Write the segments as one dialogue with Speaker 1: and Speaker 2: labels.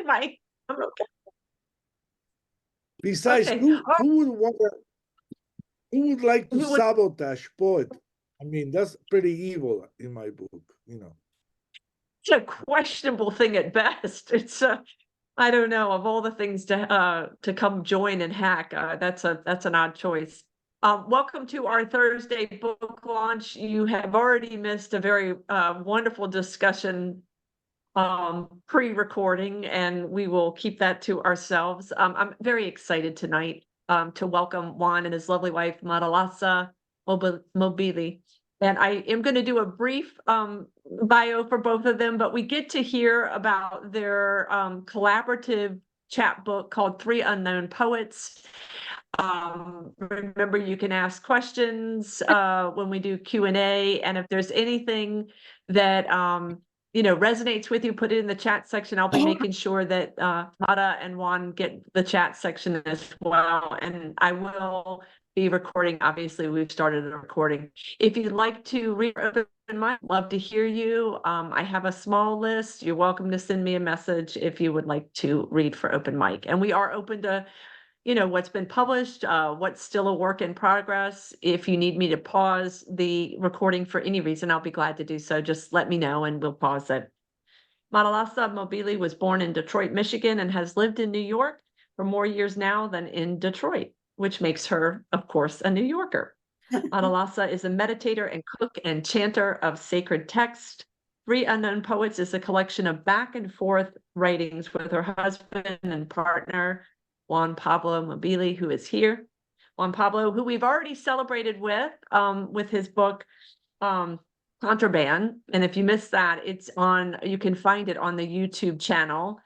Speaker 1: Mike. I'm okay.
Speaker 2: Besides,
Speaker 1: Okay.
Speaker 2: who would like to
Speaker 1: Who would-
Speaker 2: sabotage poet? I mean, that's pretty evil in my book, you know.
Speaker 1: It's a questionable thing at best. It's I don't know, of all the things to come join and hack, that's an odd choice. Welcome to our Thursday book launch. You have already missed a very wonderful discussion pre-recording, and we will keep that to ourselves. I'm very excited tonight to welcome Juan and his lovely wife, Madalasa Mobili. And I am going to do a brief bio for both of them, but we get to hear about their collaborative chapbook called Three Unknown Poets. Remember, you can ask questions when we do Q&A, and if there's anything that resonates with you, put it in the chat section. I'll be making sure that Mada and Juan get the chat section as well, and I will be recording. Obviously, we've started a recording. If you'd like to read open mic, love to hear you. I have a small list. You're welcome to send me a message if you would like to read for open mic. And we are open to, what's been published, what's still a work in progress. If you need me to pause the recording for any reason, I'll be glad to do so. Just let me know and we'll pause it. Madalasa Mobili was born in Detroit, Michigan, and has lived in New York for more years now than in Detroit, which makes her, of course, a New Yorker. Madalasa is a meditator and cook and chanter of sacred text. Three Unknown Poets is a collection of back and forth writings with her husband and partner, Juan Pablo Mobili, who is here. Juan Pablo, who we've already celebrated with his book, Contraband. And if you missed that, you can find it on the YouTube channel.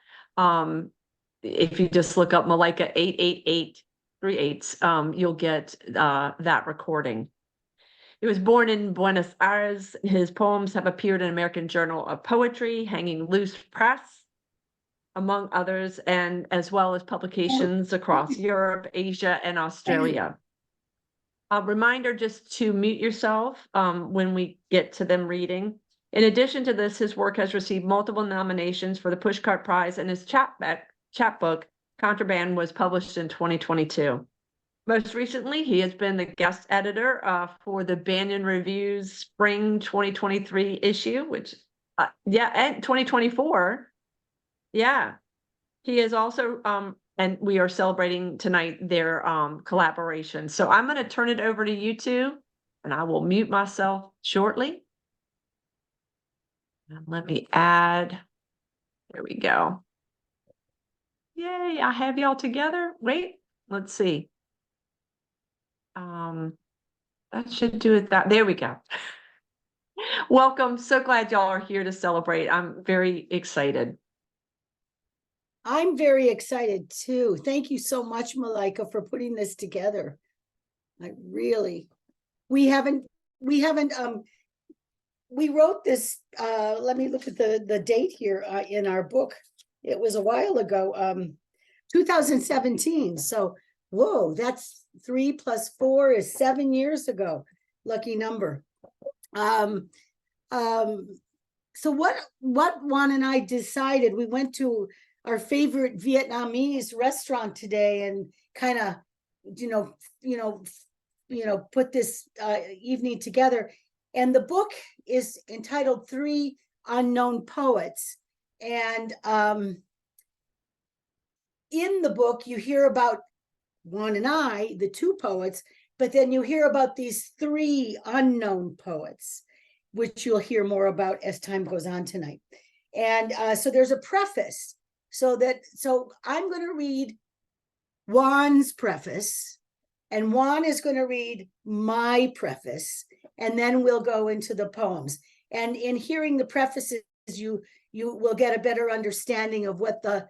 Speaker 1: If you just look up Malika 88838, you'll get that recording. He was born in Buenos Aires. His poems have appeared in American Journal of Poetry, Hanging Loose Press, among others, and as well as publications across Europe, Asia, and Australia. A reminder just to mute yourself when we get to them reading. In addition to this, his work has received multiple nominations for the Pushcart Prize, and his chapbook, Contraband, was published in 2022. Most recently, he has been the guest editor for the Banyan Review's Spring 2023 issue, which, and 2024. Yeah. He is also, and we are celebrating tonight their collaboration. So I'm going to turn it over to you two, and I will mute myself shortly. And let me add, there we go. Yay, I have y'all together. Wait, let's see. That should do it. There we go. Welcome. So glad y'all are here to celebrate. I'm very excited.
Speaker 3: I'm very excited too. Thank you so much, Malika, for putting this together. We wrote this, let me look at the date here in our book. It was a while ago, 2017. So, whoa, that's 3 + 4 is 7 years ago. Lucky number. So what Juan and I decided, we went to our favorite Vietnamese restaurant today and kind of, put this evening together. And the book is entitled Three Unknown Poets. And in the book, you hear about Juan and I, the two poets, but then you hear about these three unknown poets, which you'll hear more about as time goes on tonight. And so there's a preface. So I'm going to read Juan's preface, and Juan is going to read my preface, and then we'll go into the poems. And in hearing the prefaces, you will get a better understanding of what the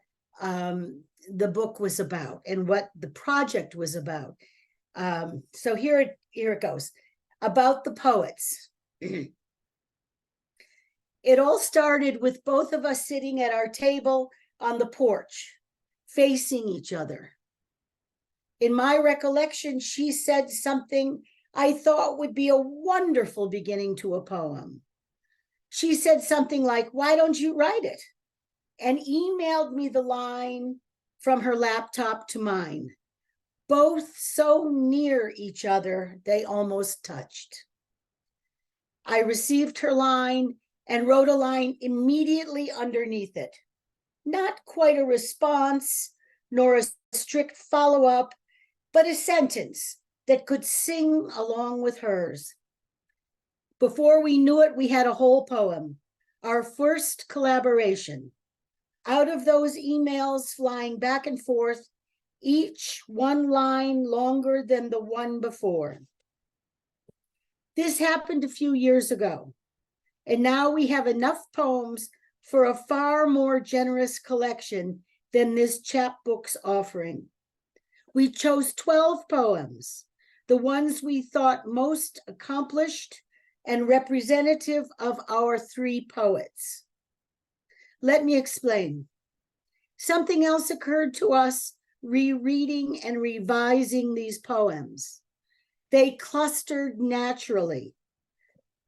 Speaker 3: book was about and what the project was about. So here it goes. About the poets. It all started with both of us sitting at our table on the porch, facing each other. In my recollection, she said something I thought would be a wonderful beginning to a poem. She said something like, "Why don't you write it?" and emailed me the line from her laptop to mine, both so near each other they almost touched. I received her line and wrote a line immediately underneath it. Not quite a response, nor a strict follow-up, but a sentence that could sing along with hers. Before we knew it, we had a whole poem, our first collaboration. Out of those emails flying back and forth, each one line longer than the one before. This happened a few years ago, and now we have enough poems for a far more generous collection than this chapbook's offering. We chose 12 poems, the ones we thought most accomplished and representative of our three poets. Let me explain. Something else occurred to us rereading and revising these poems. They clustered naturally.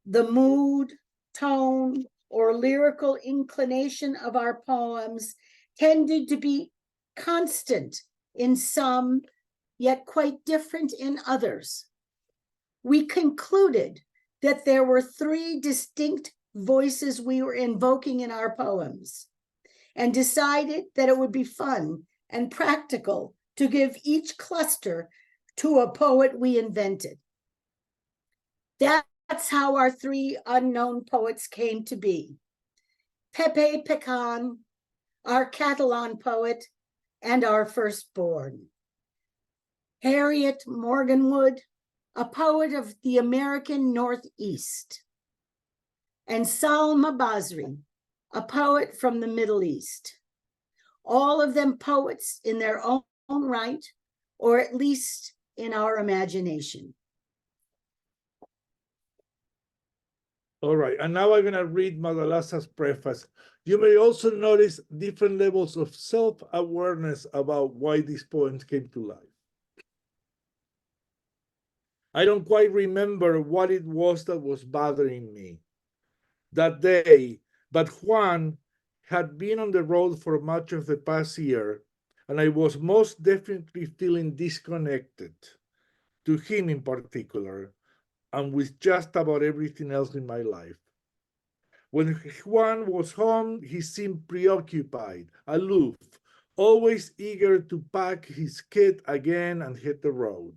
Speaker 3: The mood, tone, or lyrical inclination of our poems tended to be constant in some, yet quite different in others. We concluded that there were three distinct voices we were invoking in our poems, and decided that it would be fun and practical to give each cluster to a poet we invented. That's how our three unknown poets came to be. Pepe Pecan, our Catalan poet, and our firstborn. Harriet Morganwood, a poet of the American Northeast. And Salma Basri, a poet from the Middle East. All of them poets in their own right, or at least in our imagination.
Speaker 2: All right, and now I'm going to read Madalasa's preface. You may also notice different levels of self-awareness about why these poems came to life. I don't quite remember what it was that was bothering me that day, but Juan had been on the road for much of the past year, and I was most definitely feeling disconnected, to him in particular, and with just about everything else in my life. When Juan was home, he seemed preoccupied, aloof, always eager to pack his kit again and hit the road.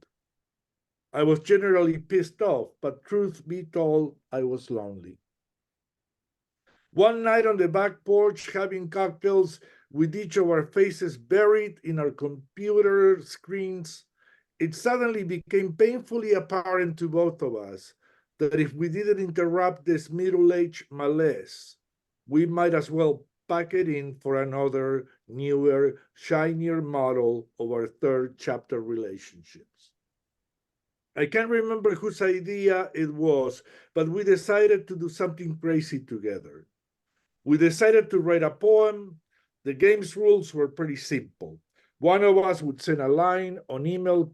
Speaker 2: I was generally pissed off, but truth be told, I was lonely. One night on the back porch, having cocktails with each of our faces buried in our computer screens, it suddenly became painfully apparent to both of us that if we didn't interrupt this middle-aged malaise, we might as well pack it in for another, newer, shinier model of our third chapter relationships. I can't remember whose idea it was, but we decided to do something crazy together. We decided to write a poem. The game's rules were pretty simple. One of us would send a line on email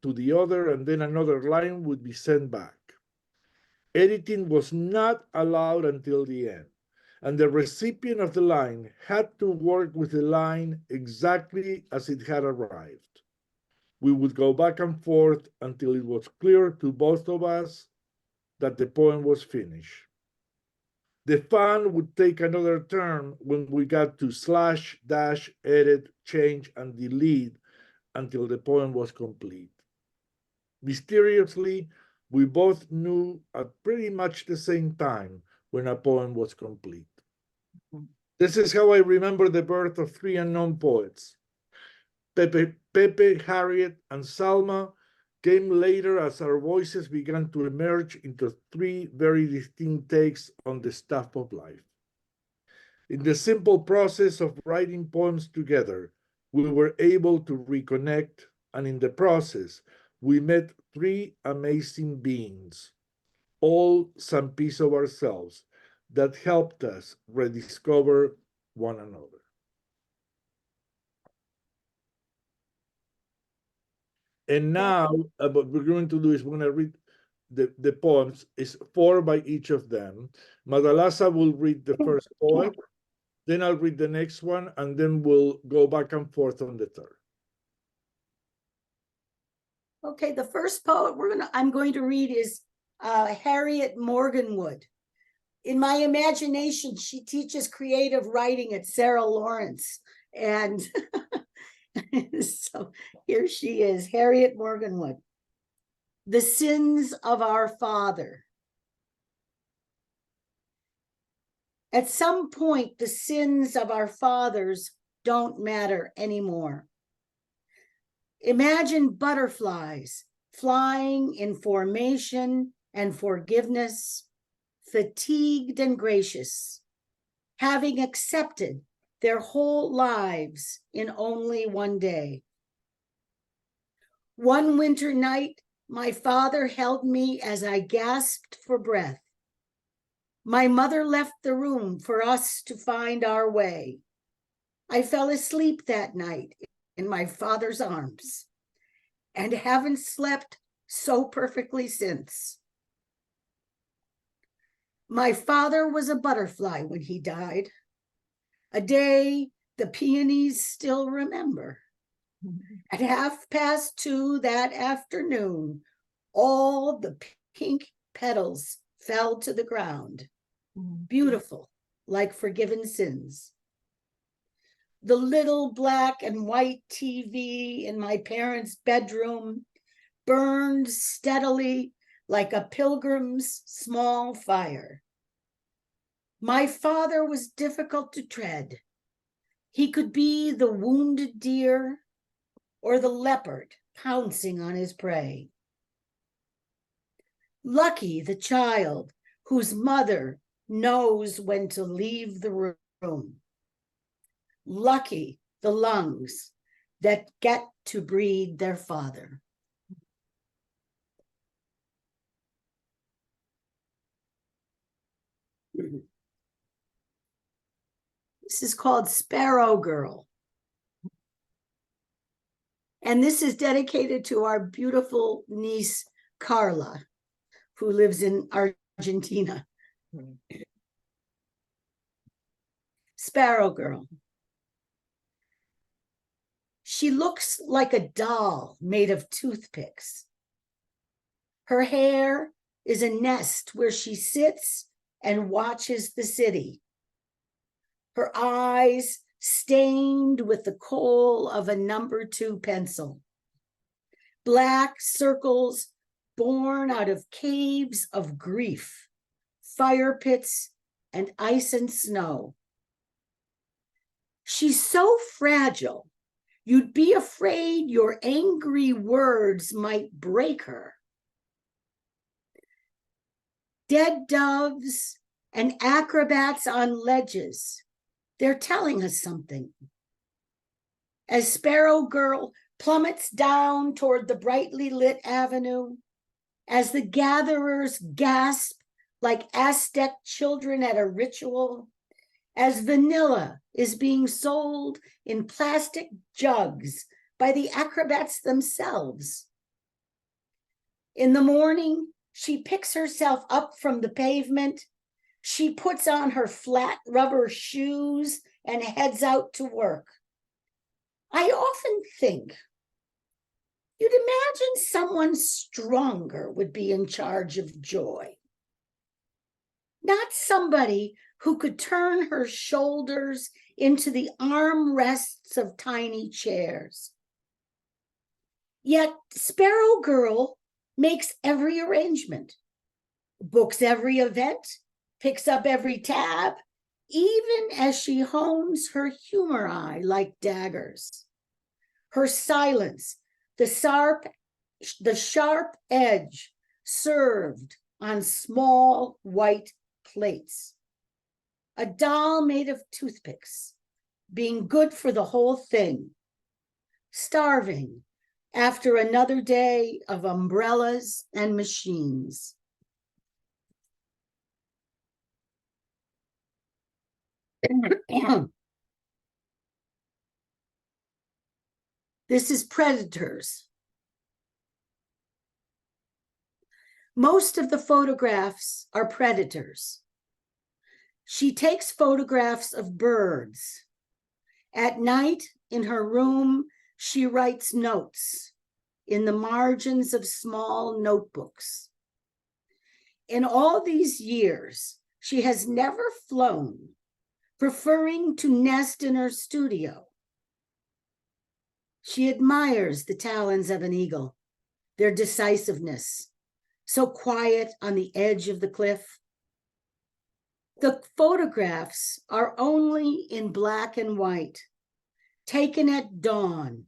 Speaker 2: to the other, and then another line would be sent back. Editing was not allowed until the end, and the recipient of the line had to work with the line exactly as it had arrived. We would go back and forth until it was clear to both of us that the poem was finished. The fun would take another turn when we got to slash, dash, edit, change, and delete until the poem was complete. Mysteriously, we both knew at pretty much the same time when a poem was complete. This is how I remember the birth of three unknown poets. Pepe, Harriet, and Salma came later as our voices began to emerge into three very distinct takes on the stuff of life. In the simple process of writing poems together, we were able to reconnect, and in the process, we met three amazing beings, all some piece of ourselves, that helped us rediscover one another. And now, what we're going to do is we're going to read the poems. It's 4 by each of them. Madalasa will read the first poem. then I'll read the next one, and then we'll go back and forth on the third.
Speaker 3: Okay, the first poet I'm going to read is Harriet Morganwood. In my imagination, she teaches creative writing at Sarah Lawrence. And so here she is, Harriet Morganwood. The Sins of Our Father. At some point, the sins of our fathers don't matter anymore. Imagine butterflies flying in formation and forgiveness, fatigued and gracious, having accepted their whole lives in only one day. One winter night, my father held me as I gasped for breath. My mother left the room for us to find our way. I fell asleep that night in my father's arms and haven't slept so perfectly since. My father was a butterfly when he died, a day the peonies still remember. At 2:30 that afternoon, all the pink petals fell to the ground, beautiful, like forgiven sins. The little black and white TV in my parents' bedroom burned steadily like a pilgrim's small fire. My father was difficult to tread. He could be the wounded deer or the leopard pouncing on his prey. Lucky the child whose mother knows when to leave the room. Lucky the lungs that get to breathe their father. This is called Sparrow Girl. And this is dedicated to our beautiful niece, Carla, who lives in Argentina. Sparrow Girl. She looks like a doll made of toothpicks. Her hair is a nest where she sits and watches the city. Her eyes stained with the coal of a number 2 pencil. Black circles born out of caves of grief, fire pits, and ice and snow. She's so fragile, you'd be afraid your angry words might break her. Dead doves and acrobats on ledges, they're telling us something. As Sparrow Girl plummets down toward the brightly lit avenue, as the gatherers gasp like Aztec children at a ritual, as vanilla is being sold in plastic jugs by the acrobats themselves. In the morning, she picks herself up from the pavement. She puts on her flat rubber shoes and heads out to work. I often think, you'd imagine someone stronger would be in charge of joy. Not somebody who could turn her shoulders into the armrests of tiny chairs. Yet Sparrow Girl makes every arrangement, books every event, picks up every tab, even as she hones her humor eye like daggers. Her silence, the sharp edge served on small white plates. A doll made of toothpicks, being good for the whole thing. Starving after another day of umbrellas and machines. This is Predators. Most of the photographs are predators. She takes photographs of birds. At night, in her room, she writes notes in the margins of small notebooks. In all these years, she has never flown, preferring to nest in her studio. She admires the talons of an eagle, their decisiveness, so quiet on the edge of the cliff. The photographs are only in black and white, taken at dawn,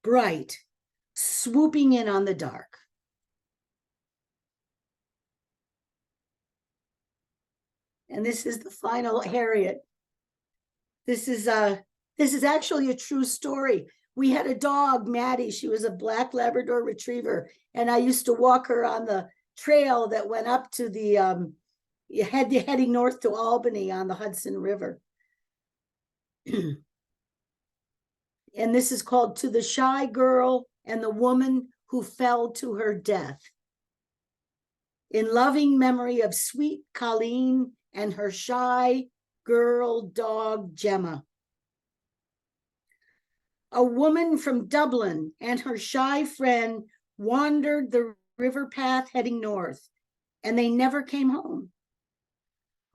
Speaker 3: bright, swooping in on the dark. And this is the final Harriet. This is actually a true story. We had a dog, Maddie. She was a black Labrador retriever, and I used to walk her on the trail that went up to the heading north to Albany on the Hudson River. And this is called "To the Shy Girl and the Woman Who Fell to Her Death." In loving memory of sweet Colleen and her shy girl dog, Gemma. A woman from Dublin and her shy friend wandered the river path heading north, and they never came home.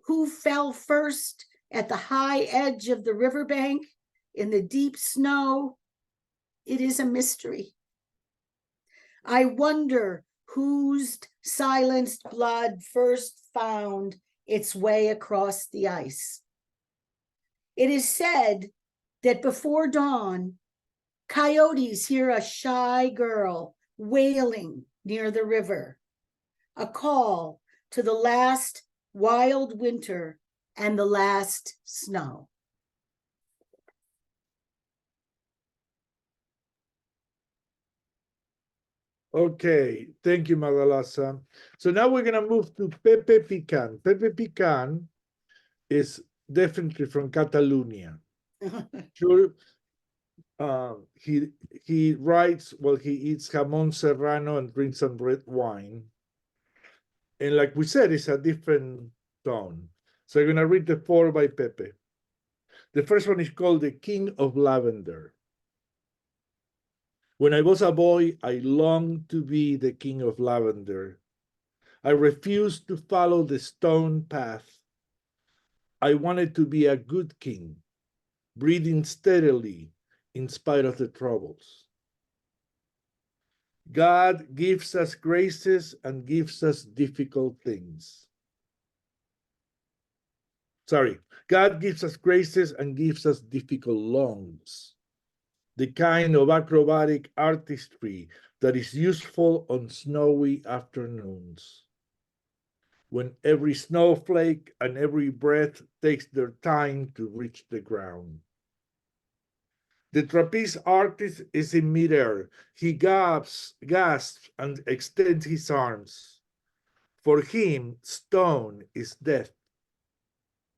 Speaker 3: Who fell first at the high edge of the riverbank in the deep snow? It is a mystery. I wonder whose silenced blood first found its way across the ice. It is said that before dawn, coyotes hear a shy girl wailing near the river, a call to the last wild winter and the last snow.
Speaker 2: Okay, thank you, Madalasa. So now we're going to move to Pepe Pican. Pepe Pican is definitely from Catalonia. Sure. He writes while he eats jamón serrano and drinks some red wine. And like we said, it's a different tone. So I'm going to read the 4 by Pepe. The first one is called The King of Lavender. When I was a boy, I longed to be the king of lavender. I refused to follow the stone path. I wanted to be a good king, breathing steadily in spite of the troubles. God gives us graces and gives us difficult things. God gives us graces and gives us difficult longs. The kind of acrobatic artistry that is useful on snowy afternoons, when every snowflake and every breath takes their time to reach the ground. The trapeze artist is in midair. He gasps and extends his arms. For him, stone is death,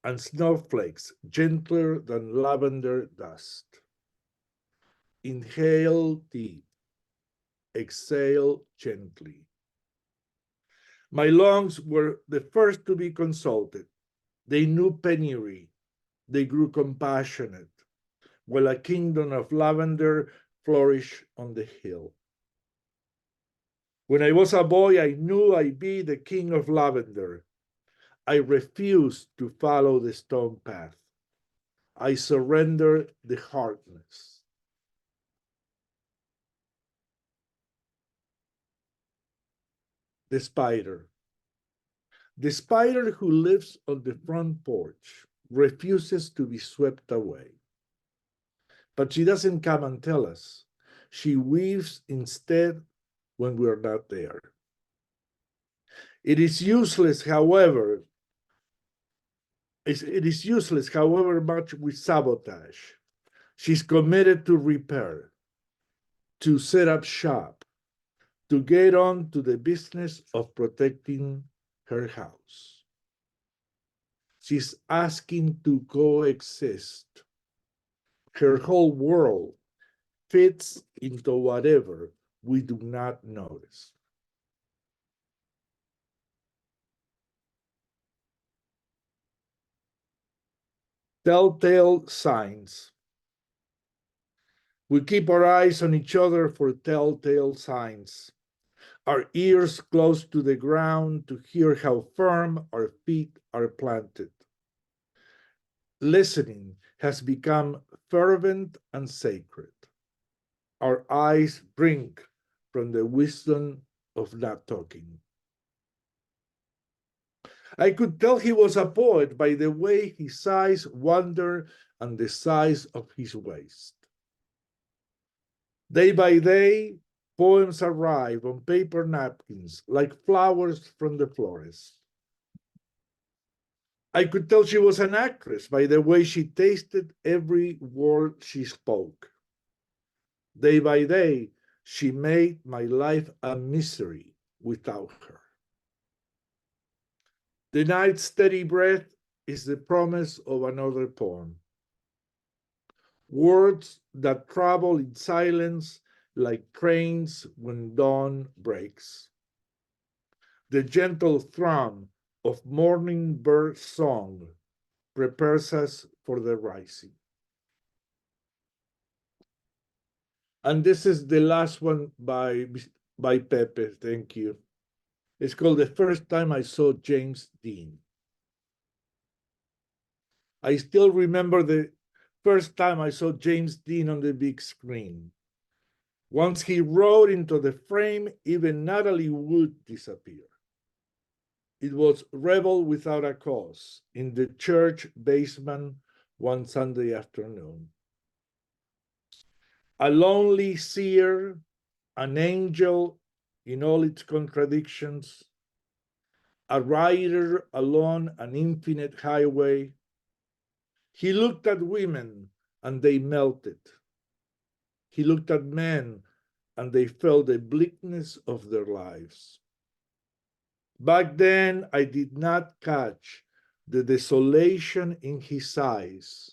Speaker 2: and snowflakes gentler than lavender dust. Inhale deep, exhale gently. My lungs were the first to be consulted. They knew penury. They grew compassionate, while a kingdom of lavender flourished on the hill. When I was a boy, I knew I'd be the king of lavender. I refused to follow the stone path. I surrendered the hardness. The spider. The spider who lives on the front porch refuses to be swept away. But she doesn't come and tell us. She weaves instead when we're not there. It is useless, however much we sabotage. She's committed to repair, to set up shop, to get on to the business of protecting her house. She's asking to coexist. Her whole world fits into whatever we do not notice. Telltale signs. We keep our eyes on each other for telltale signs. Our ears close to the ground to hear how firm our feet are planted. Listening has become fervent and sacred. Our eyes drink from the wisdom of not talking. I could tell he was a poet by the way his eyes wander and the size of his waist. Day by day, poems arrive on paper napkins like flowers from the florist. I could tell she was an actress by the way she tasted every word she spoke. Day by day, she made my life a misery without her. The night's steady breath is the promise of another poem. Words that travel in silence like trains when dawn breaks. The gentle thrum of morning bird song prepares us for the rising. And this is the last one by Pepe, thank you. It's called The First Time I Saw James Dean. I still remember the first time I saw James Dean on the big screen. Once he rode into the frame, even Natalie Wood disappeared. It was Rebel Without a Cause in the church basement one Sunday afternoon. A lonely seer, an angel in all its contradictions, a rider along an infinite highway. He looked at women and they melted. He looked at men and they felt the bleakness of their lives. Back then, I did not catch the desolation in his eyes,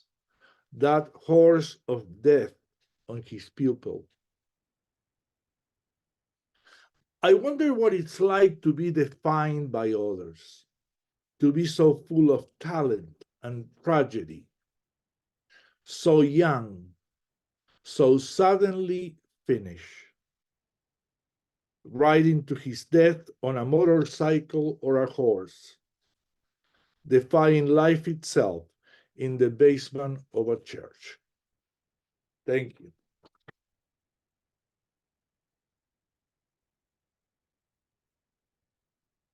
Speaker 2: that horse of death on his pupil. I wonder what it's like to be defined by others, to be so full of talent and tragedy, so young, so suddenly finished, riding to his death on a motorcycle or a horse, defying life itself in the basement of a church. Thank you.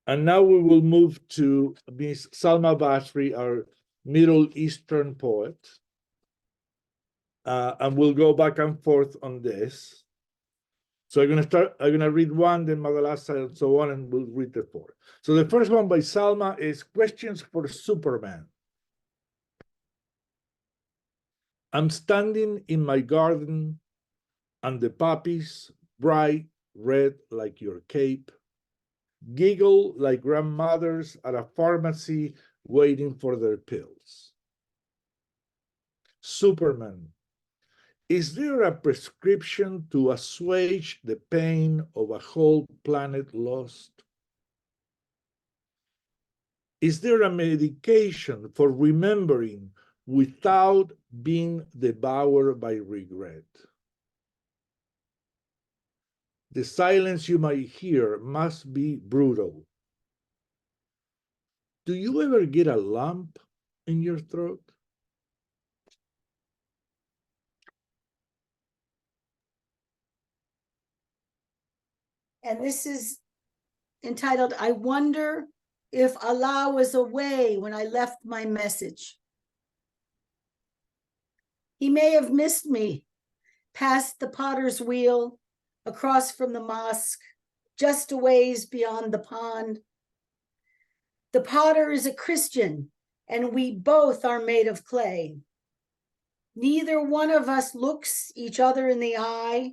Speaker 2: And now we will move to Miss Salma Basri, our Middle Eastern poet. And we'll go back and forth on this. So I'm gonna read one, then Madalasa and so on, and we'll read the four. So the first one by Salma is Questions for Superman. I'm standing in my garden and the poppies, bright red like your cape, giggle like grandmothers at a pharmacy waiting for their pills. Superman, is there a prescription to assuage the pain of a whole planet lost? Is there a medication for remembering without being devoured by regret? The silence you might hear must be brutal. Do you ever get a lump in your throat?
Speaker 3: And this is entitled, I Wonder If Allah Was Away When I Left My Message. He may have missed me past the potter's wheel, across from the mosque, just a ways beyond the pond. The potter is a Christian, and we both are made of clay. Neither one of us looks each other in the eye.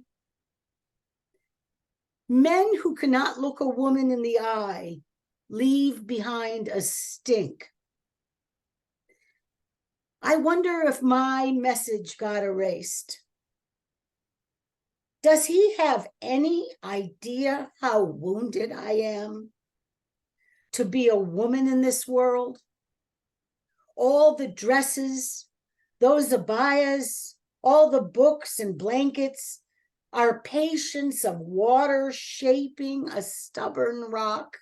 Speaker 3: Men who cannot look a woman in the eye leave behind a stink. I wonder if my message got erased. Does he have any idea how wounded I am to be a woman in this world? All the dresses those abayas, all the books and blankets, our patience of water shaping a stubborn rock.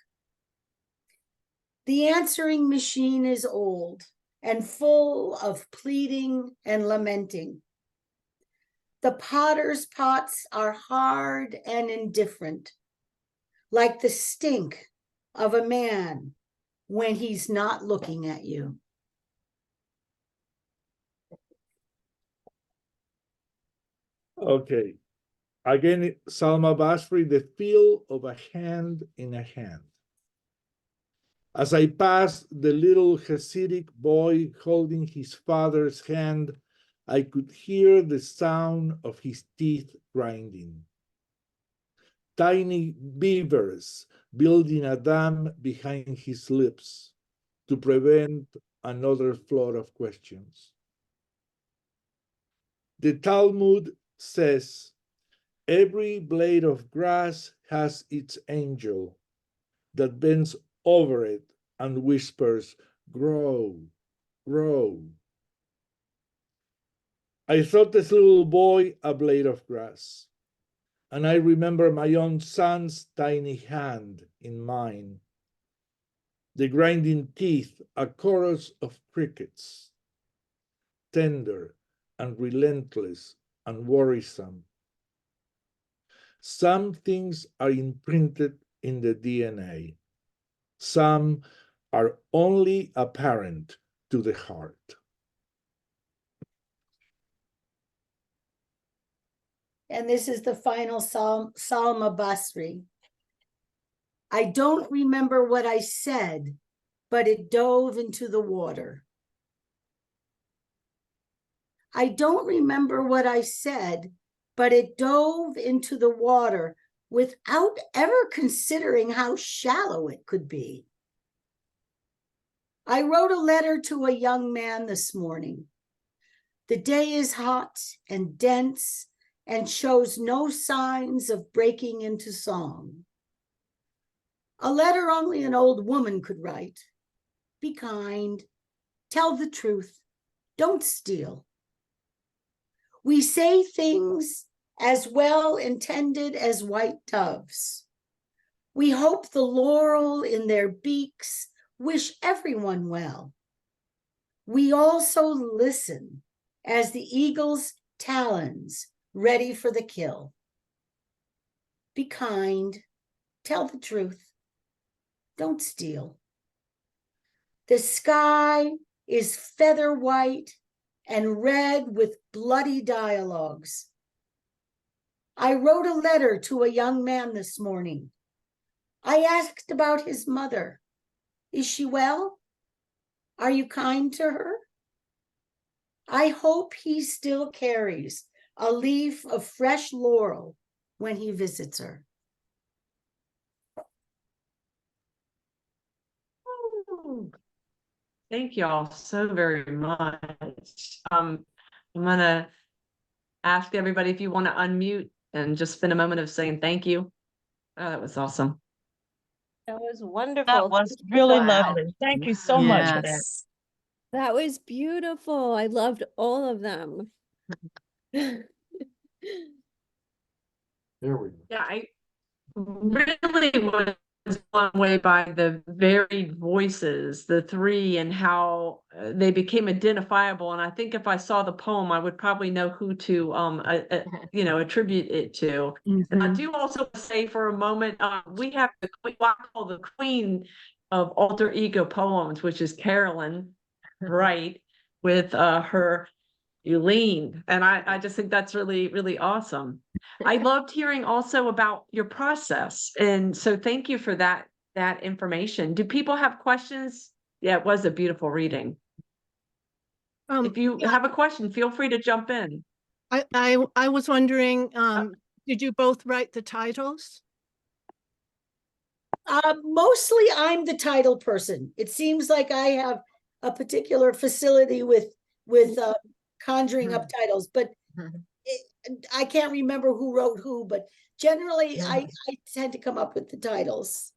Speaker 3: The answering machine is old and full of pleading and lamenting. The potter's pots are hard and indifferent, like the stink of a man when he's not looking at you.
Speaker 2: Okay. Again, Salma Basri, the feel of a hand in a hand. As I passed the little Hasidic boy holding his father's hand, I could hear the sound of his teeth grinding. Tiny beavers building a dam behind his lips to prevent another flood of questions. The Talmud says, every blade of grass has its angel that bends over it and whispers, grow, grow. I thought this little boy a blade of grass, and I remember my own son's tiny hand in mine, the grinding teeth, a chorus of crickets, tender and relentless and worrisome. Some things are imprinted in the DNA. Some are only apparent to the heart.
Speaker 3: And this is the final psalm, Salma Basri. I don't remember what I said, but it dove into the water. I don't remember what I said, but it dove into the water without ever considering how shallow it could be. I wrote a letter to a young man this morning. The day is hot and dense and shows no signs of breaking into song. A letter only an old woman could write. Be kind, tell the truth, don't steal. We say things as well intended as white doves. We hope the laurel in their beaks wish everyone well. We also listen as the eagle's talons ready for the kill. Be kind, tell the truth, don't steal. The sky is feather white and red with bloody dialogues. I wrote a letter to a young man this morning. I asked about his mother. Is she well? Are you kind to her? I hope he still carries a leaf of fresh laurel when he visits her.
Speaker 1: Ooh, thank you all so very much. I'm gonna ask everybody if you want to unmute and just spend a moment of saying thank you. Oh, that was awesome.
Speaker 4: That was wonderful.
Speaker 5: That was
Speaker 4: Thank you
Speaker 5: really
Speaker 4: so
Speaker 5: lovely.
Speaker 4: much.
Speaker 5: Thank you so much for that.
Speaker 6: Yes. That was beautiful. I loved all of them.
Speaker 2: There we go.
Speaker 1: Yeah, I really was blown away by the varied voices, the three, and how they became identifiable. And I think if I saw the poem, I would probably know who to attribute it to. And I do also say for a moment, we have the queen, what I call the queen of alter ego poems, which is Carolyn Wright, with her Eileen. And I just think that's really, really awesome. I loved hearing also about your process. And so thank you for that information. Do people have questions? Yeah, it was a beautiful reading. If you have a question, feel free to jump in.
Speaker 5: I was wondering, did you both write the titles?
Speaker 3: Mostly I'm the title person. It seems like I have a particular facility with conjuring up titles, but I can't remember who wrote who, but generally I tend to come up with the titles.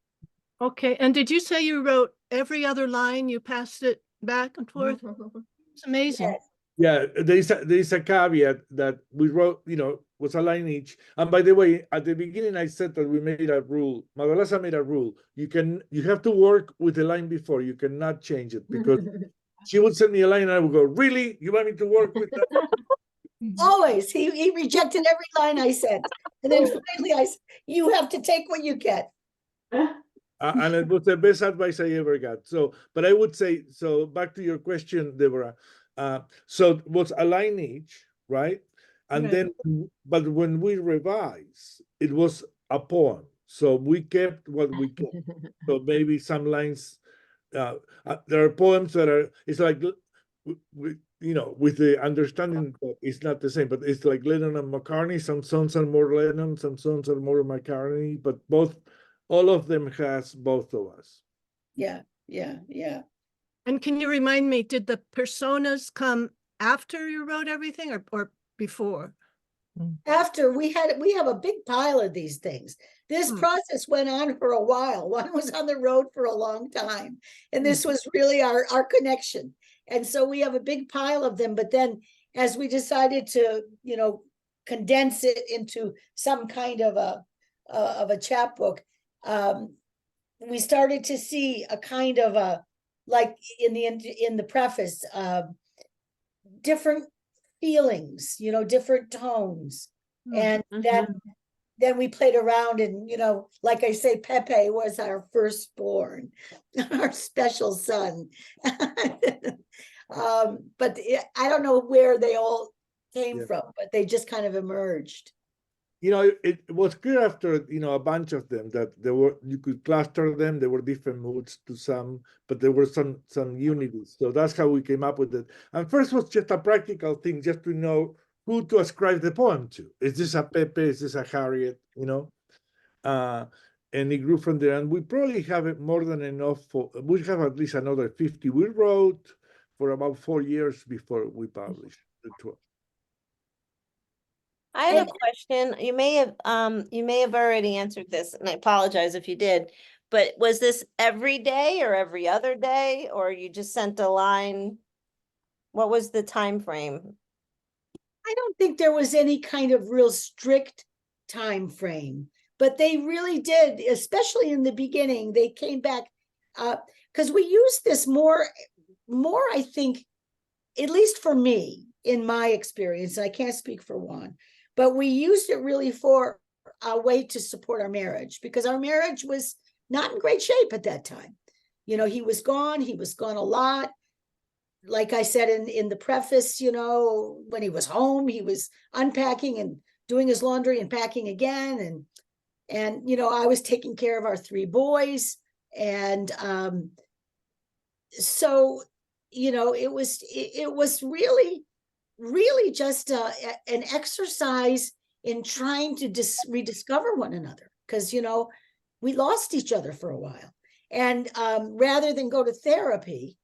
Speaker 5: Okay, and did you say you wrote every other line? You passed it back and forth? It's amazing.
Speaker 3: Yes.
Speaker 2: Yeah, there's a caveat that we wrote, was a line each. And by the way, at the beginning I said that we made a rule. Madalasa made a rule. You have to work with the line before. You cannot change it because she would send me a line and I would go, really? You want me to work with that?
Speaker 3: Always. He rejected every line I sent. And then finally I said, you have to take what you get.
Speaker 2: And it was the best advice I ever got. So, but I would say, so back to your question, Deborah. So it was a line each, right? And
Speaker 5: Right.
Speaker 2: then, but when we revised, it was a poem. So we kept what we kept. So maybe some lines, there are poems that are, it's like, with the understanding that it's not the same, but it's like Lennon and McCartney. Some songs are more Lennon, some songs are more McCartney, but all of them has both of us.
Speaker 3: Yeah.
Speaker 5: And can you remind me, did the personas come after you wrote everything or before?
Speaker 3: After we have a big pile of these things. This process went on for a while. One was on the road for a long time. And this was really our connection. And so we have a big pile of them. But then as we decided to, condense it into some kind of a chapbook, we started to see a kind of a, like in the preface, different feelings, different tones. And then we played around and, like I say, Pepe was our firstborn, our special son. But I don't know where they all came from, but they just kind of emerged.
Speaker 2: It was clear after, a bunch of them that you could cluster them. There were different moods to some, but there were some unities. So that's how we came up with it. And first was just a practical thing, just to know who to ascribe the poem to. Is this a Pepe? Is this a Harriet? And it grew from there. And we probably have it more than enough we have at least another 50. We wrote for about 4 years before we published the 12.
Speaker 4: I have a question. You may have already answered this, and I apologize if you did, but was this every day or every other day, or you just sent a line? What was the time frame?
Speaker 3: I don't think there was any kind of real strict time frame, but they really did, especially in the beginning. They came back because we used this more, I think, at least for me, in my experience. I can't speak for Juan, but we used it really for a way to support our marriage, because our marriage was not in great shape at that time. He was gone a lot. Like I said in the preface, when he was home, he was unpacking and doing his laundry and packing again. And I was taking care of our 3 boys. And so, it was really just an exercise in trying to rediscover one another, because, we lost each other for a while. And rather than go to therapy,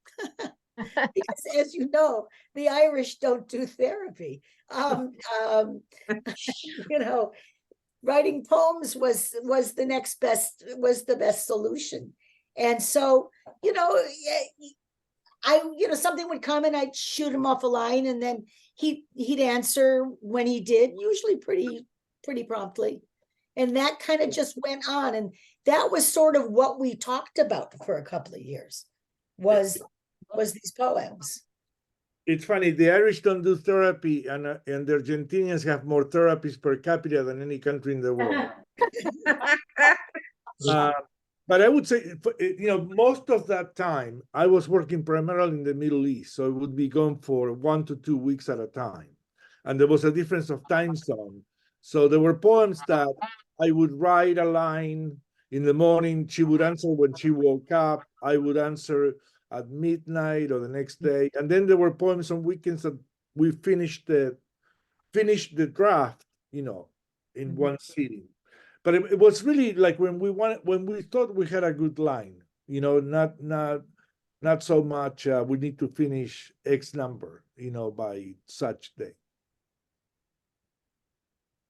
Speaker 3: because as you know, the Irish don't do therapy. Writing poems was the best solution. And so, something would come and I'd shoot him off a line, and then he'd answer when he did, usually pretty promptly. And that kind of just went on. And that was sort of what we talked about for a couple of years, was these poems.
Speaker 2: It's funny, the Irish don't do therapy, and the Argentinians have more therapists per capita than any country in the world. But I would say, most of that time, I was working primarily in the Middle East, so it would be gone for 1 to 2 weeks at a time. And there was a difference of time zone. So there were poems that I would write a line in the morning, she would answer when she woke up, I would answer at midnight or the next day. And then there were poems on weekends that we finished the draft, in one sitting. But it was really like when we thought we had a good line, not so much we need to finish X number, by such day.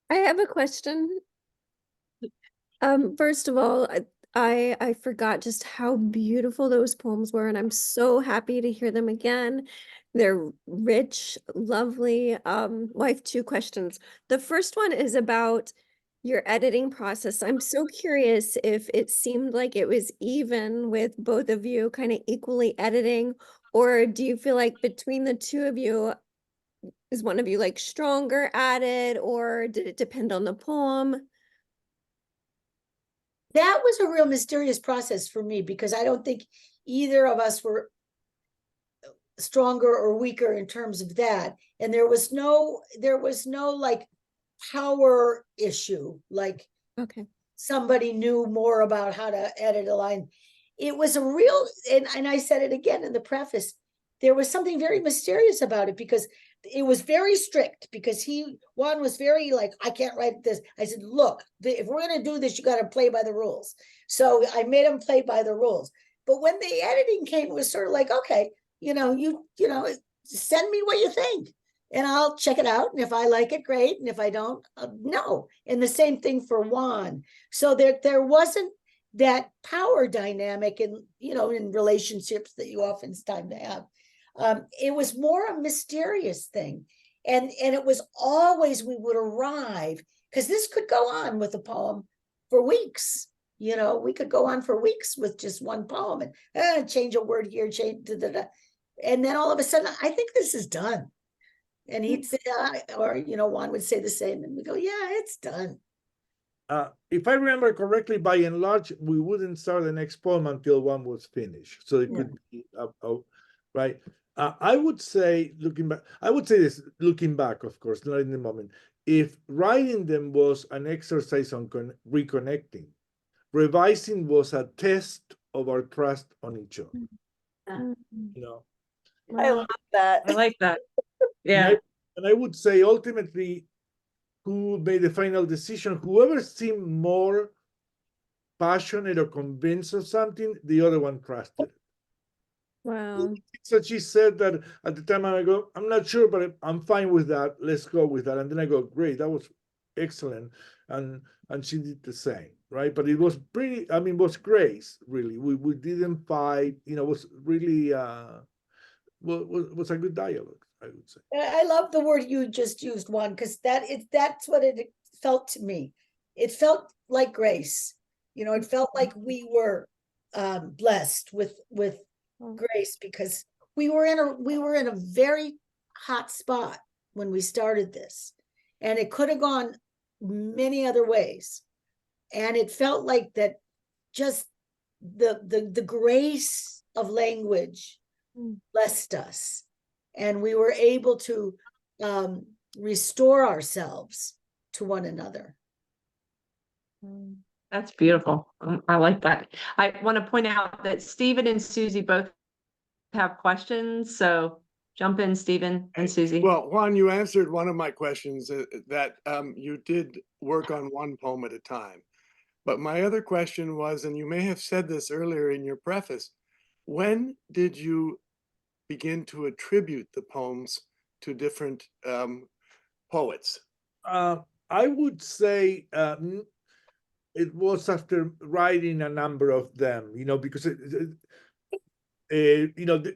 Speaker 6: I have a question. First of all, I forgot just how beautiful those poems were, and I'm so happy to hear them again. They're rich, lovely. Well, I have two questions. The first one is about your editing process. I'm so curious if it seemed like it was even with both of you kind of equally editing, or do you feel like between the two of you, is one of you like stronger at it, or did it depend on the poem?
Speaker 3: That was a real mysterious process for me because I don't think either of us were stronger or weaker in terms of that. And there was no like power issue, like
Speaker 6: Okay.
Speaker 3: somebody knew more about how to edit a line. It was a real, and I said it again in the preface, there was something very mysterious about it because it was very strict because Juan was very like, I can't write this. I said, look, if we're going to do this, you got to play by the rules. So I made him play by the rules. But when the editing came, it was sort of like, okay, you know, send me what you think and I'll check it out. And if I like it, great. And if I don't, no. And the same thing for Juan. So there wasn't that power dynamic in relationships that you oftentimes have. It was more a mysterious thing. And it was always we would arrive, because this could go on with a poem for weeks. We could go on for weeks with just one poem and change a word here, change, and then all of a sudden, I think this is done. And he'd say, Juan would say the same, and we go, yeah, it's done.
Speaker 2: If I remember correctly, by and large, we wouldn't start the next poem until one was finished. So it could be right. I would say, looking back, of course, not in the moment. If writing them was an exercise on reconnecting, revising was a test of our trust on each other.
Speaker 4: I love that.
Speaker 1: I like that. Yeah.
Speaker 2: And I would say ultimately, who made the final decision, whoever seemed more passionate or convinced of something, the other one trusted.
Speaker 6: Wow.
Speaker 2: So she said that at the time I go, I'm not sure, but I'm fine with that. Let's go with that. And then I go, great, that was excellent. And she did the same, right? But it was pretty, it was grace, really. We didn't fight, it was really, was a good dialogue, I would say.
Speaker 3: I love the word you just used, Juan, because that's what it felt to me. It felt like grace. It felt like we were blessed with grace, because we were in a very hot spot when we started this, and it could have gone many other ways, and it felt like that just the grace of language blessed us, and we were able to restore ourselves to one another.
Speaker 1: That's beautiful. I like that. I want to point out that Stephen and Susie both have questions, so jump in, Stephen and Susie.
Speaker 7: Well, Juan, you answered one of my questions, that you did work on one poem at a time. But my other question was, and you may have said this earlier in your preface, when did you begin to attribute the poems to different poets?
Speaker 2: I would say it was after writing a number of them, because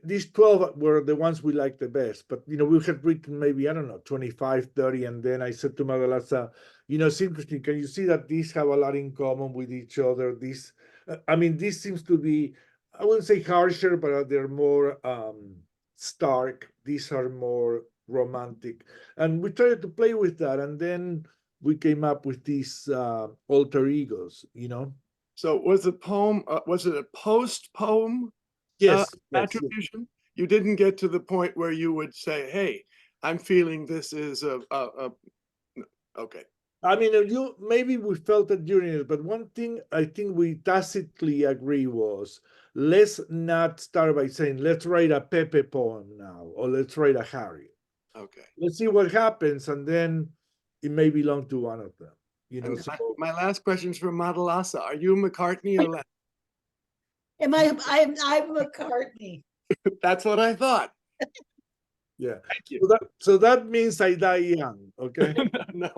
Speaker 2: these 12 were the ones we liked the best, but we had written maybe, I don't know, 25, 30, and then I said to Madalasa, it's interesting, can you see that these have a lot in common with each other? This seems to be, I wouldn't say harsher, but they're more stark. These are more romantic, and we tried to play with that, and then we came up with these alter egos.
Speaker 7: So was the poem, was it a post poem?
Speaker 2: Yes,
Speaker 7: attribution? Yes. You didn't get to the point where you would say, hey, I'm feeling this is okay.
Speaker 2: Maybe we felt it during it, but one thing I think we tacitly agree was, let's not start by saying, let's write a Pepe poem now, or let's write a Harry.
Speaker 7: Okay.
Speaker 2: Let's see what happens, and then it may belong to one of them.
Speaker 7: So my last question is for Madalasa. Are you McCartney or Lennon?
Speaker 3: I'm McCartney.
Speaker 7: That's what I thought.
Speaker 2: Yeah.
Speaker 7: Thank you.
Speaker 2: So that means I die young, okay?
Speaker 7: No.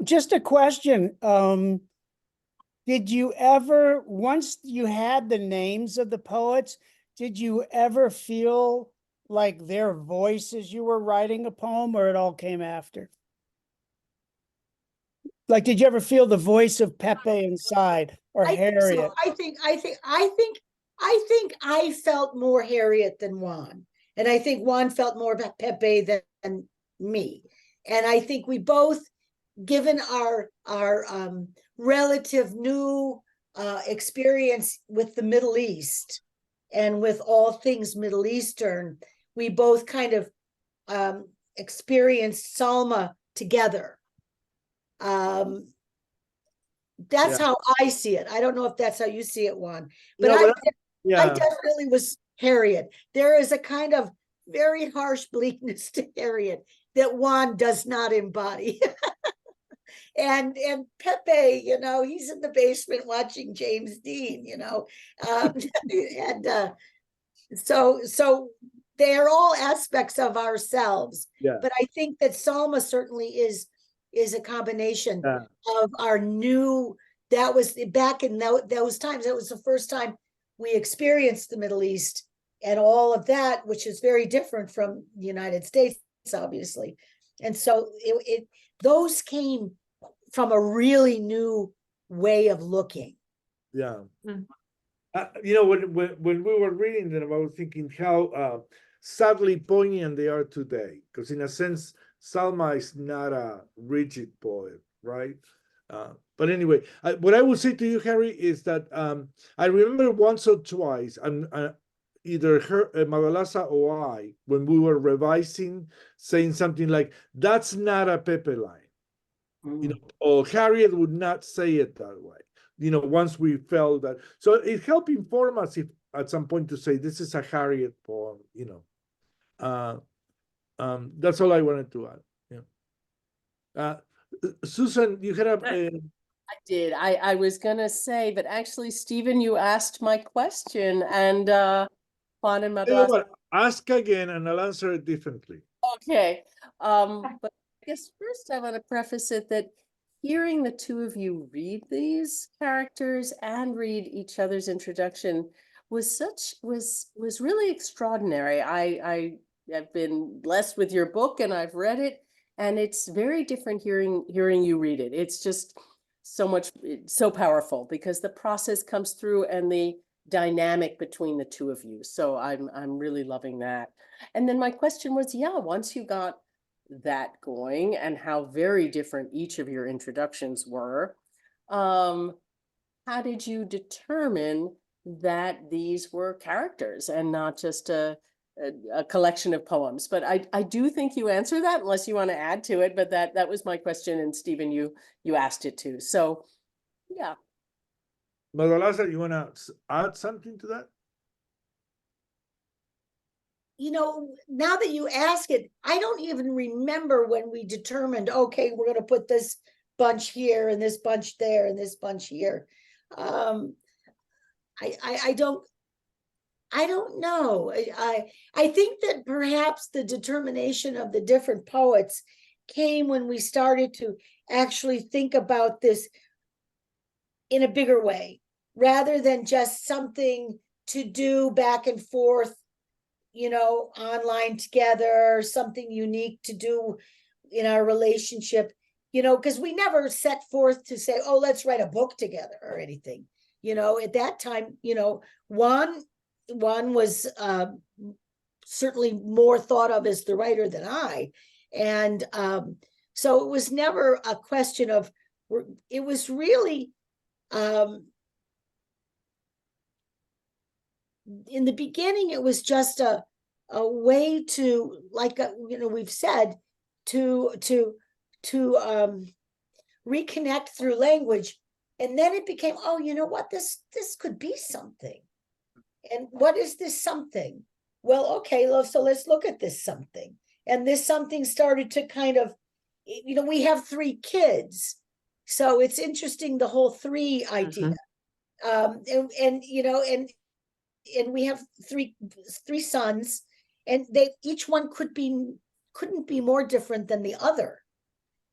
Speaker 8: Just a question. Did you ever, once you had the names of the poets, did you ever feel like their voice as you were writing a poem, or it all came after? Like, did you ever feel the voice of Pepe inside, or
Speaker 3: I think so.
Speaker 8: Harriet?
Speaker 3: I think I felt more Harriet than Juan. And I think Juan felt more about Pepe than me. And I think we both, given our relative new experience with the Middle East and with all things Middle Eastern, we both kind of experienced Salma together. That's how I see it. I don't know if that's how you see it, Juan, but
Speaker 2: No,
Speaker 3: I
Speaker 2: yeah,
Speaker 3: definitely was Harriet. There is a kind of very harsh bleakness to Harriet that Juan does not embody. and Pepe, you know, he's in the basement watching James Dean, you know, and so they are all aspects of ourselves.
Speaker 2: yeah,
Speaker 3: But I think that Salma certainly is a combination
Speaker 2: yeah.
Speaker 3: of our new. That was back in those times. That was the first time we experienced the Middle East and all of that, which is very different from the United States, obviously. And so those came from a really new way of looking.
Speaker 2: Yeah.
Speaker 1: Mm.
Speaker 2: You know, when we were reading them, I was thinking how sadly poignant they are today. Because in a sense, Salma is not a rigid poet, right? But anyway, what I would say to you, Harry, is that I remember once or twice, either her, Madalasa or I, when we were revising, saying something like, "That's not a Pepe line," you know, or Harriet would not say it that way. You know, once we felt that, so it helped inform us if at some point to say this is a Harriet poem. You know, that's all I wanted to add. Yeah. Susan, you had a.
Speaker 9: I did. I was gonna say, but actually, Stephen, you asked my question, and Juan and
Speaker 2: You know
Speaker 9: Madalasa.
Speaker 2: what? Ask again, and I'll answer it differently.
Speaker 9: Okay. But I guess first I want to preface it that hearing the two of you read these characters and read each other's introduction was really extraordinary. I have been blessed with your book and I've read it, and it's very different hearing you read it. It's just so powerful because the process comes through and the dynamic between the two of you. So I'm really loving that. And then my question was, yeah, once you got that going and how very different each of your introductions were, how did you determine that these were characters and not just a collection of poems? But I do think you answer that, unless you want to add to it, but that was my question, and Stephen, you asked it too. So yeah.
Speaker 2: Madalasa, you want to add something to that?
Speaker 3: You know, now that you ask it, I don't even remember when we determined, okay, we're going to put this bunch here and this bunch there and this bunch here. I don't know. I think that perhaps the determination of the different poets came when we started to actually think about this in a bigger way, rather than just something to do back and forth, you know, online together, something unique to do in our relationship, you know, because we never set forth to say, oh, let's write a book together or anything. You know, at that time, you know, Juan was certainly more thought of as the writer than I. And so it was never a question of, it was really, in the beginning, it was just a way to, like, you know, we've said, to reconnect through language. And then it became, oh, you know what, this could be something. And what is this something? Well, okay, so let's look at this something. And this something started to kind of, you know, we have 3 kids. So it's interesting, the whole 3 idea. And you know, and we have three sons, and they each one couldn't be more different than the other.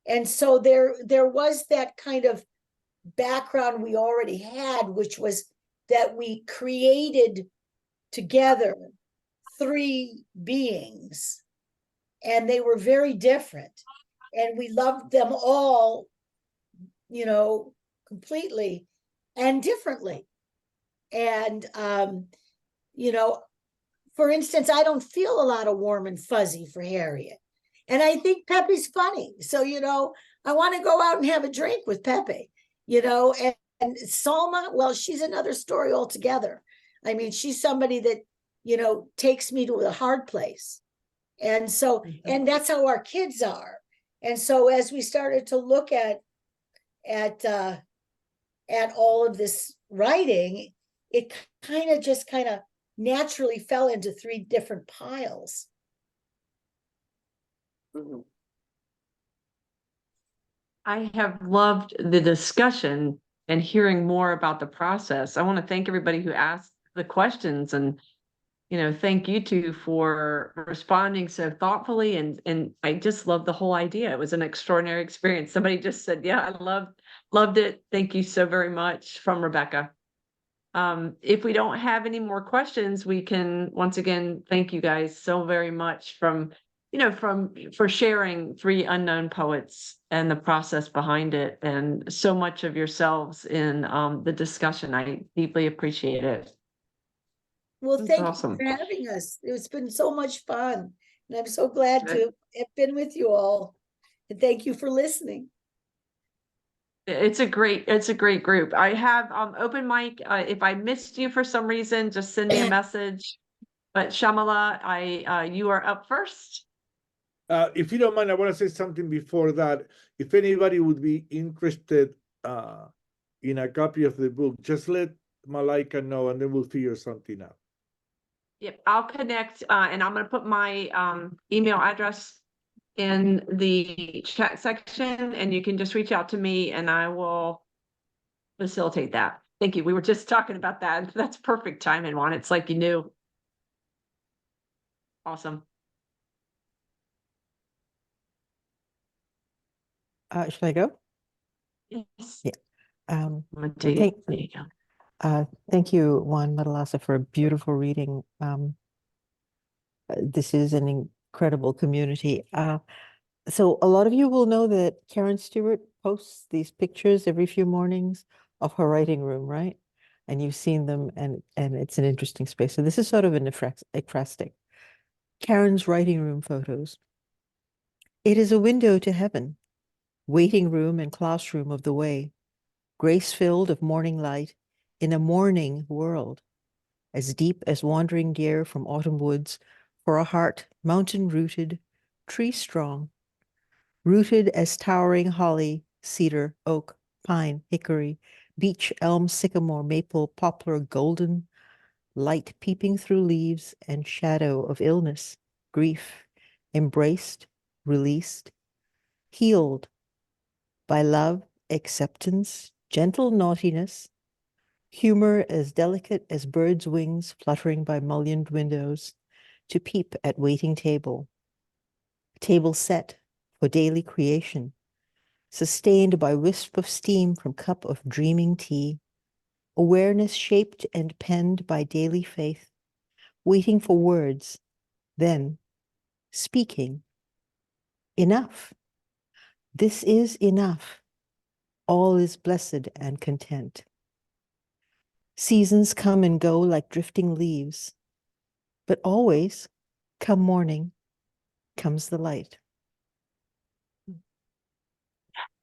Speaker 3: And so there was that kind of background we already had, which was that we created together 3 beings, and they were very different, and we loved them all, completely and differently. And for instance, I don't feel a lot of warm and fuzzy for Harriet, and I think Pepe's funny, so I want to go out and have a drink with Pepe, and Salma, well, she's another story altogether. I mean, she's somebody that takes me to the hard place. And so, and that's how our kids are. And so as we started to look at all of this writing, it kind of naturally fell into 3 different piles.
Speaker 9: Mhm.
Speaker 1: I have loved the discussion and hearing more about the process. I want to thank everybody who asked the questions, and thank you two for responding so thoughtfully, and I just love the whole idea. It was an extraordinary experience. Somebody just said, yeah, I loved it. Thank you so very much, from Rebecca. If we don't have any more questions, we can once again thank you guys so very much for sharing 3 unknown poets and the process behind it, and so much of yourselves in the discussion. I deeply appreciate it.
Speaker 3: Well,
Speaker 1: That's
Speaker 3: thank
Speaker 1: awesome.
Speaker 3: you for having us. It's been so much fun, and I'm so glad to have been with you all. And thank you for listening.
Speaker 1: It's a great group. I have open mic. If I missed you for some reason, just send me a message. But Shamala, you are up first.
Speaker 2: If you don't mind, I want to say something before that. If anybody would be interested in a copy of the book, just let Malaika know, and then we'll figure something out.
Speaker 1: Yep, I'll connect, and I'm going to put my email address in the chat section, and you can just reach out to me, and I will facilitate that. Thank you. We were just talking about that. That's perfect timing, Juan. It's like you knew. Awesome.
Speaker 10: Should I go?
Speaker 1: Yes.
Speaker 10: Yeah.
Speaker 1: I'm gonna
Speaker 10: Well,
Speaker 1: do it. There you go.
Speaker 10: thank you, Juan Madalasa, for a beautiful reading. This is an incredible community. So a lot of you will know that Karen Stewart posts these pictures every few mornings of her writing room, right? And you've seen them, and it's an interesting space. So this is sort of an ekphrastic. Karen's writing room photos. It is a window to heaven, waiting room and classroom of the way, grace-filled of morning light in a morning world, as deep as wandering deer from autumn woods, for a heart mountain-rooted, tree-strong, rooted as towering holly, cedar, oak, pine, hickory, beech, elm, sycamore, maple, poplar, golden, light peeping through leaves and shadow of illness, grief, embraced, released, healed by love, acceptance, gentle naughtiness, humor as delicate as birds' wings fluttering by mullioned windows, to peep at waiting table set for daily creation, sustained by wisp of steam from cup of dreaming tea, awareness shaped and penned by daily faith, waiting for words, then speaking. Enough. This is enough. All is blessed and content. Seasons come and go like drifting leaves, but always, come morning, comes the light.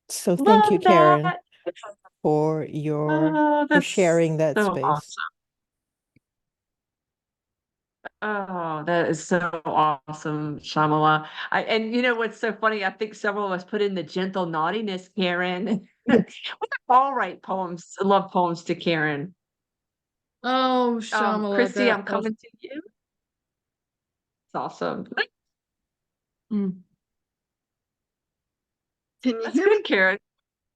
Speaker 10: So thank you,
Speaker 1: Love
Speaker 10: Karen,
Speaker 1: that.
Speaker 10: for
Speaker 1: Oh, that's
Speaker 10: sharing that
Speaker 1: so
Speaker 10: space.
Speaker 1: awesome. Oh, that is so awesome, Shamala. And you know what's so funny? I think several of us put in the gentle naughtiness, Karen. We all write poems, love poems to Karen.
Speaker 11: Oh, Shamala,
Speaker 1: Christy,
Speaker 11: that
Speaker 1: I'm coming to you. It's awesome.
Speaker 11: Mm. Can you
Speaker 1: That's
Speaker 11: hear me?
Speaker 1: good, Karen.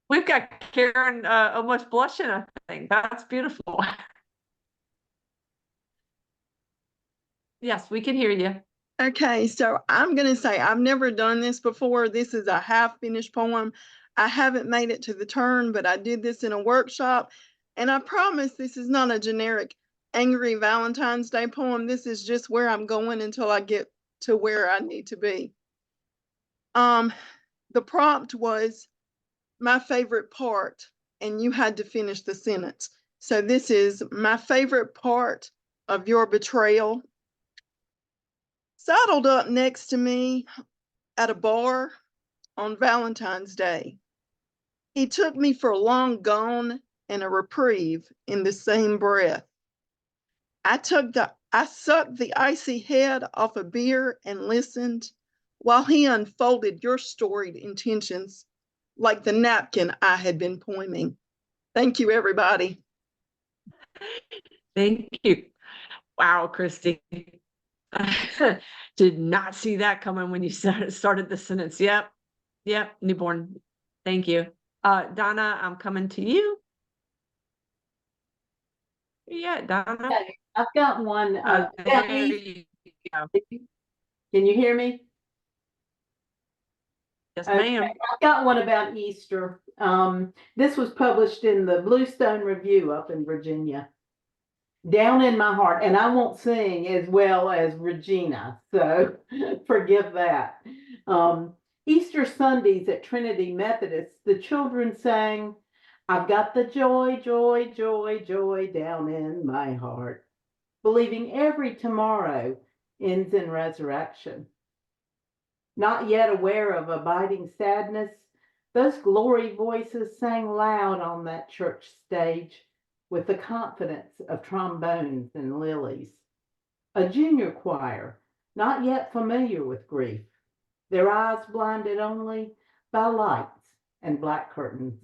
Speaker 1: We've got Karen almost blushing, I think. That's beautiful. Yes, we can hear you.
Speaker 12: Okay, so I'm going to say I've never done this before. This is a half-finished poem. I haven't made it to the turn, but I did this in a workshop. And I promise this is not a generic angry Valentine's Day poem. This is just where I'm going until I get to where I need to be. The prompt was my favorite part, and you had to finish the sentence. So this is my favorite part of your betrayal. Saddled up next to me at a bar on Valentine's Day. He took me for long gone and a reprieve in the same breath. I sucked the icy head off a beer and listened while he unfolded your storied intentions like the napkin I had been poeming. Thank you, everybody.
Speaker 1: Thank you. Wow, Christy. Did not see that coming when you started the sentence. Yep. Newborn. Thank you. Donna, I'm coming to you. Yeah, Donna.
Speaker 13: I've got one.
Speaker 1: There you go.
Speaker 13: Can you hear me?
Speaker 1: Yes, ma'am.
Speaker 13: I've got one about Easter. This was published in the Bluestone Review up in Virginia. Down in my heart, and I won't sing as well as Regina, so forgive that. Easter Sundays at Trinity Methodist, the children sang, I've got the joy, joy, joy, joy down in my heart, believing every tomorrow ends in resurrection. Not yet aware of abiding sadness, those glory voices sang loud on that church stage with the confidence of trombones and lilies. A junior choir, not yet familiar with grief, their eyes blinded only by lights and black curtains.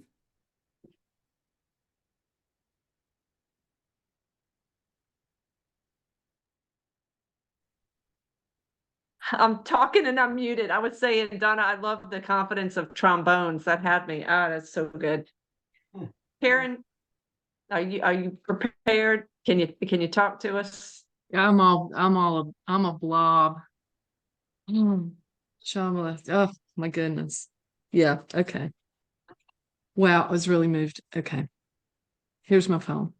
Speaker 1: I'm talking and I'm muted. I was saying, Donna, I love the confidence of trombones. That had me. Oh, that's so good. Karen, are you prepared? Can you talk to us?
Speaker 11: I'm a blob. Shyamalan. Oh my goodness. Yeah, okay. Wow, I was really moved. Okay. Here's my poem.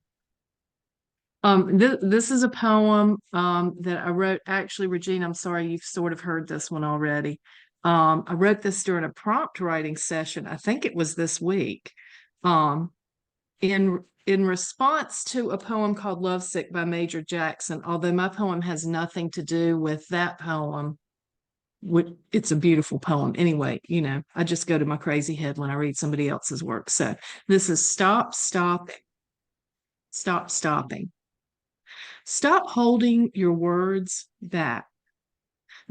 Speaker 11: This is a poem that I wrote. Actually, Regina, I'm sorry, you've sort of heard this one already. I wrote this during a prompt writing session. I think it was this week. In response to a poem called Lovesick by Major Jackson, although my poem has nothing to do with that poem, it's a beautiful poem. Anyway, I just go to my crazy head when I read somebody else's work. So this is Stop Stopping. Stop Stopping. Stop holding your words back.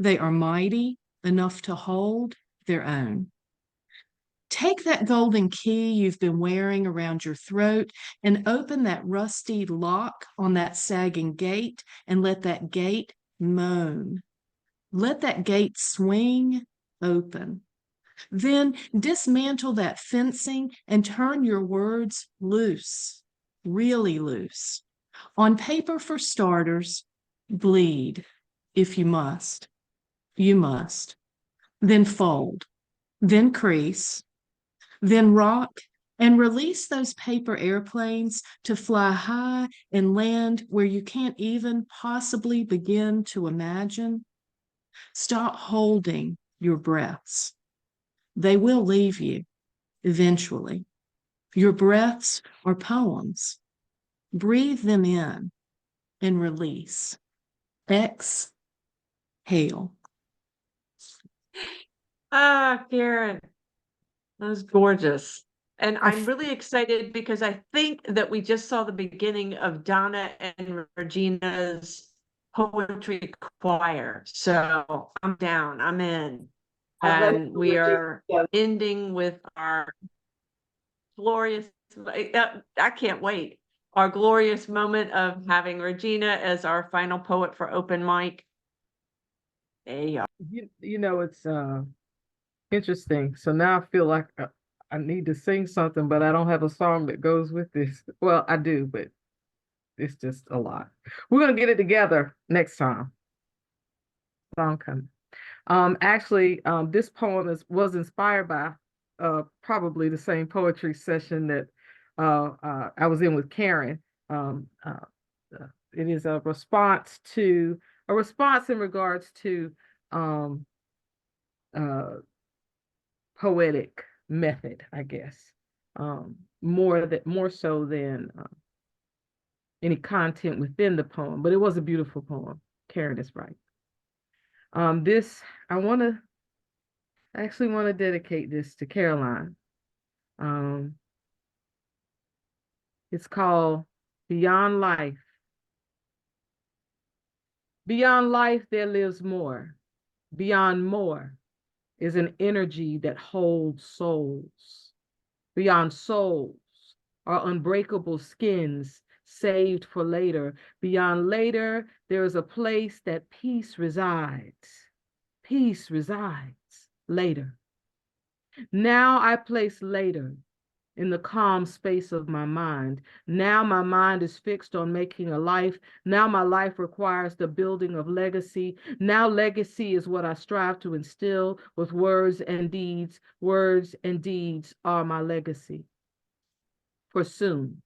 Speaker 11: They are mighty enough to hold their own. Take that golden key you've been wearing around your throat and open that rusty lock on that sagging gate and let that gate moan. Let that gate swing open. Then dismantle that fencing and turn your words loose, really loose. On paper, for starters, bleed if you must. You must. Then fold, then crease, then rock and release those paper airplanes to fly high and land where you can't even possibly begin to imagine. Stop holding your breaths. They will leave you eventually. Your breaths are poems. Breathe them in and release. Exhale.
Speaker 1: Karen, that was gorgeous. And I'm really excited because I think that we just saw the beginning of Donna and Regina's poetry choir. So I'm down, I'm in. And we are ending with our glorious, I can't wait, our glorious moment of having Regina as our final poet for open mic. There you go.
Speaker 14: It's interesting. So now I feel like I need to sing something, but I don't have a song that goes with this. Well, I do, but it's just a lot. We're going to get it together next time. song coming. Actually, this poem was inspired by probably the same poetry session that I was in with Karen. It is a response in regards to poetic method, I guess, more so than any content within the poem. But it was a beautiful poem. Karen is right. This I actually want to dedicate this to Caroline. It's called Beyond Life. Beyond life, there lives more. Beyond more is an energy that holds souls. Beyond souls are unbreakable skins saved for later. Beyond later, there is a place that peace resides. Peace resides later. Now I place later in the calm space of my mind. Now my mind is fixed on making a life. Now my life requires the building of legacy. Now legacy is what I strive to instill with words and deeds. Words and deeds are my legacy. For soon,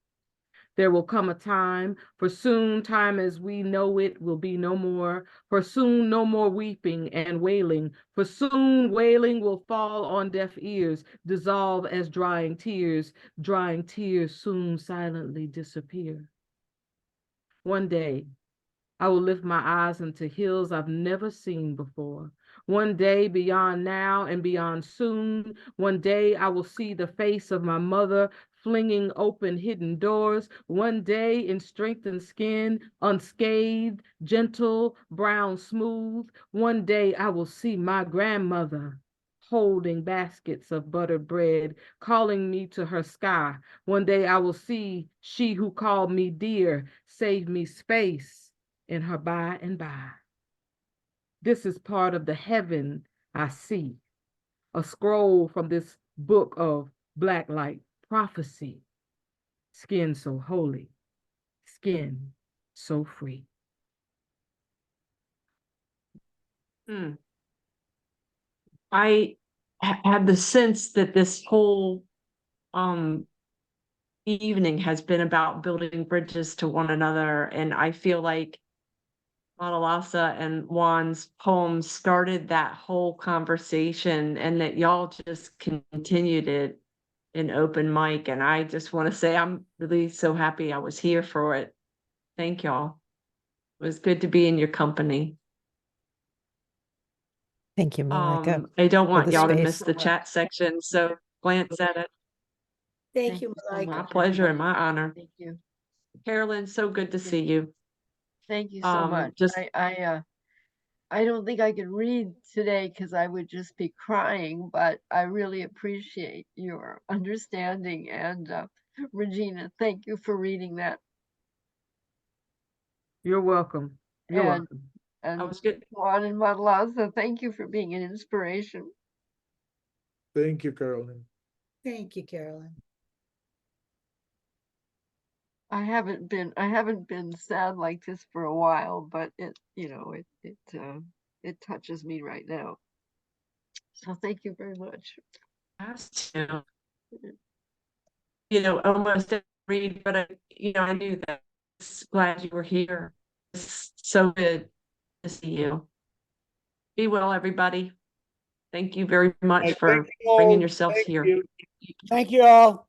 Speaker 14: there will come a time, for soon time as we know it will be no more. For soon no more weeping and wailing. For soon wailing will fall on deaf ears, dissolve as drying tears. Drying tears soon silently disappear. One day, I will lift my eyes into hills I've never seen before. One day beyond now and beyond soon, one day I will see the face of my mother flinging open hidden doors. One day in strengthened skin, unscathed, gentle, brown smooth. One day I will see my grandmother holding baskets of buttered bread, calling me to her sky. One day I will see she who called me dear, save me space in her by and by. This is part of the heaven I see, a scroll from this book of black light prophecy. Skin so holy, skin so free.
Speaker 1: I had the sense that this whole evening has been about building bridges to one another, and I feel like Madalasa and Juan's poems started that whole conversation, and that y'all just continued it in open mic. And I just want to say I'm really so happy I was here for it. Thank y'all. It was good to be in your company.
Speaker 10: Thank you, Malika.
Speaker 1: I don't want
Speaker 10: the
Speaker 1: y'all to
Speaker 10: space.
Speaker 1: miss the chat section, so glance at it.
Speaker 3: Thank you,
Speaker 1: My
Speaker 3: Malika.
Speaker 1: pleasure and my honor.
Speaker 15: Thank you.
Speaker 1: Carolyn, so good to see you.
Speaker 15: Thank you so much.
Speaker 1: Just
Speaker 15: I don't think I could read today because I would just be crying, but I really appreciate your understanding. And Regina, thank you for reading that.
Speaker 14: You're welcome. You're
Speaker 15: And
Speaker 14: welcome.
Speaker 1: I was good.
Speaker 15: Juan and Madalasa, thank you for being an inspiration.
Speaker 2: Thank you, Carolyn.
Speaker 3: Thank you, Carolyn.
Speaker 15: I haven't been sad like this for a while, but it touches me right now. So thank you very much.
Speaker 1: Almost didn't read, but I knew that. Glad you were here. It's so good to see you. Be well, everybody. Thank you very much for
Speaker 2: Thank you all.
Speaker 1: bringing yourselves
Speaker 2: Thank
Speaker 1: here.
Speaker 2: you.
Speaker 8: Thank you all.